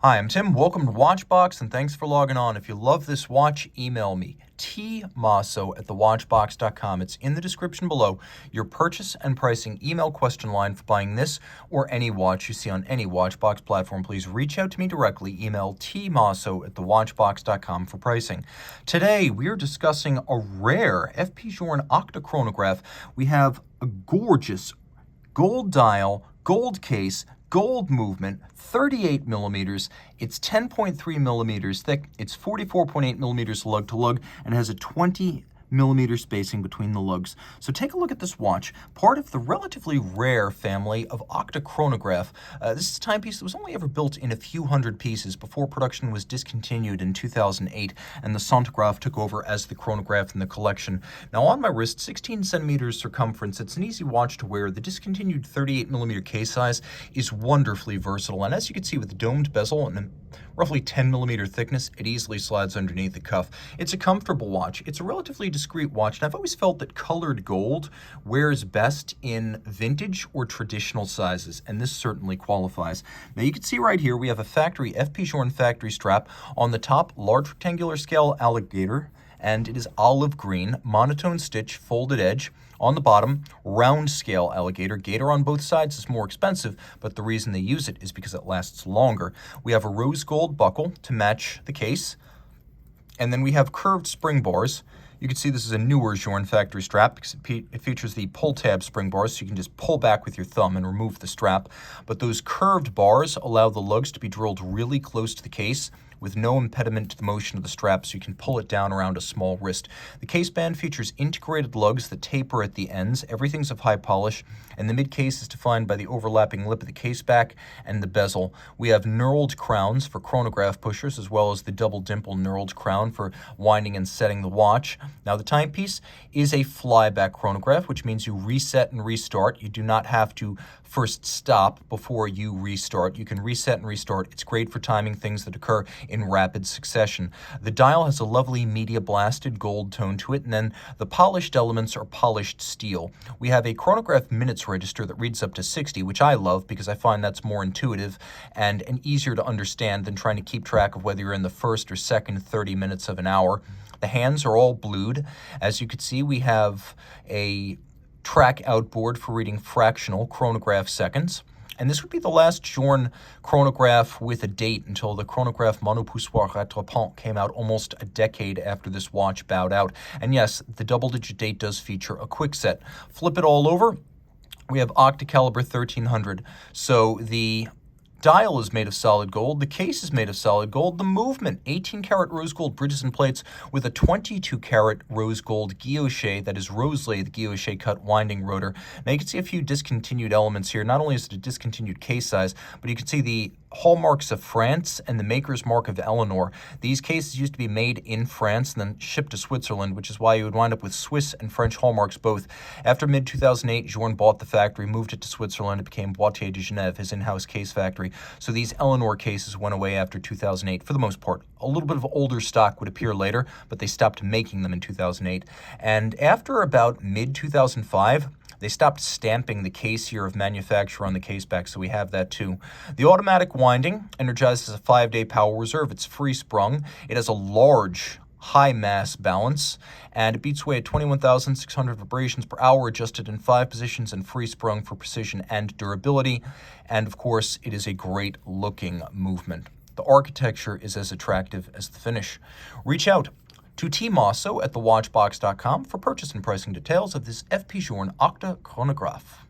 Hi, I'm Tim. Welcome to Watchbox, and thanks for logging on. If you love this watch, email me, tmosso@thewatchbox.com. It's in the description below. Your purchase and pricing email question line for buying this or any watch you see on any Watchbox platform. Please reach out to me directly. Email tmosso@thewatchbox.com for pricing. Today, we are discussing a rare FP Journe Octa Chronograph. We have a gorgeous gold dial, gold case, gold movement, 38 millimeters. It's 10.3 millimeters thick. It's 44.8 millimeters lug to lug and has a 20 millimeter spacing between the lugs. So take a look at this watch, part of the relatively rare family of Octa Chronograph. This is a timepiece that was only ever built in a few hundred pieces before production was discontinued in 2008 and the Sonograph took over as the chronograph in the collection. Now on my wrist, 16 centimeters circumference, it's an easy watch to wear. The discontinued 38 millimeter case size is wonderfully versatile, and as you can see with the domed bezel and roughly 10 millimeter thickness, it easily slides underneath the cuff. It's a comfortable watch. It's a relatively discreet watch, and I've always felt that colored gold wears best in vintage or traditional sizes, and this certainly qualifies. Now you can see right here we have a factory FP Journe factory strap. On the top, large rectangular scale alligator, and it is olive green, monotone stitch, folded edge. On the bottom, round scale alligator. Gator on both sides is more expensive, but the reason they use it is because it lasts longer. We have a rose gold buckle to match the case, and then we have curved spring bars. You can see this is a newer Journe factory strap because it features the pull tab spring bars, so you can just pull back with your thumb and remove the strap. But those curved bars allow the lugs to be drilled really close to the case with no impediment to the motion of the strap, so you can pull it down around a small wrist. The case band features integrated lugs that taper at the ends. Everything's of high polish, and the mid-case is defined by the overlapping lip of the case back and the bezel. We have knurled crowns for chronograph pushers, as well as the double dimple knurled crown for winding and setting the watch. Now the timepiece is a flyback chronograph, which means you reset and restart. You do not have to first stop before you restart. You can reset and restart. It's great for timing things that occur in rapid succession. The dial has a lovely media blasted gold tone to it, and then the polished elements are polished steel. We have a chronograph minutes register that reads up to 60, which I love because I find that's more intuitive and easier to understand than trying to keep track of whether you're in the first or second 30 minutes of an hour. The hands are all blued. As you can see, we have a track outboard for reading fractional chronograph seconds. And this would be the last Journe chronograph with a date until the chronograph monopoussoir rattrapant came out almost a decade after this watch bowed out. And yes, the double-digit date does feature a quick set. Flip it all over, we have Octa caliber 1300. So the dial is made of solid gold, the case is made of solid gold, the movement, 18-karat rose gold bridges and plates with a 22-karat rose gold guilloche, that is Roselay, the guilloche cut winding rotor. Now you can see a few discontinued elements here. Not only is it a discontinued case size, but you can see the hallmarks of France and the maker's mark of Eleanor. These cases used to be made in France and then shipped to Switzerland, which is why you would wind up with Swiss and French hallmarks both. After mid-2008, Journe bought the factory, moved it to Switzerland. It became Boîtier de Genève, his in-house case factory. So these Eleanor cases went away after 2008 for the most part. A little bit of older stock would appear later, but they stopped making them in 2008. And after about mid-2005, they stopped stamping the case year of manufacture on the case back, so we have that too. The automatic winding energizes a 5-day power reserve. It's free sprung. It has a large high mass balance, and it beats away at 21,600 vibrations per hour, adjusted in 5 positions and free sprung for precision and durability. And of course, it is a great looking movement. The architecture is as attractive as the finish. Reach out to Team Mosso at thewatchbox.com for purchase and pricing details of this FP Journe Octa Chronograph.